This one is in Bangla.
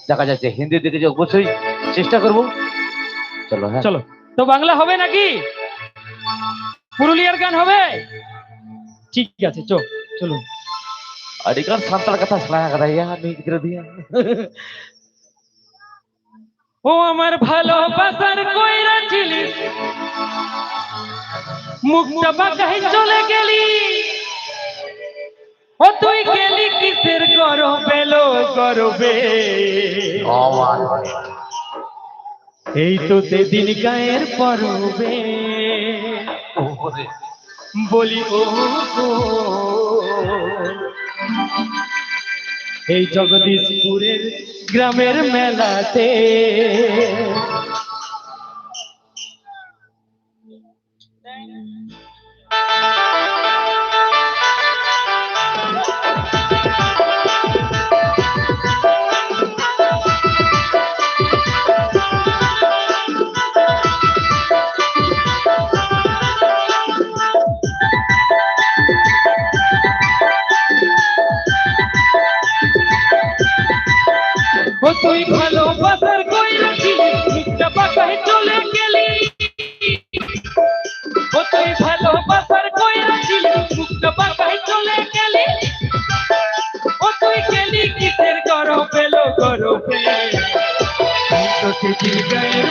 দেখা যাচ্ছে হিন্দি দিকে যে অবশ্যই চেষ্টা করব। চলো হ্যাঁ চলো। তো বাংলা হবে নাকি? পুরুলিয়ার গান হবে? ঠিক আছে, চলুন। adik kan santal kata selaya kata ya nih gitu dia. ও আমার ভালোবাসার কইরা ছিলি, মুখটা বাঁকাই চলে গেলি, ও তুই গেলি কিসের গরবে লো গরবে। Oh man. এই তো সেদিন গায়ের পরবে Oh, বলি ও গো, এই জগদীশপুরের গ্রামের মেলাতে ও তুই ভালোবাসার কইরা ছিলি, মুখটা বাঁকায় চলে গেলি, ও তুই ভালোবাসার কইরা ছিলি, মুখটা বাঁকায় চলে গেলি, ও তুই গেলি কিসের গরবে লো গরবে। এই তো সেদিন গায়ের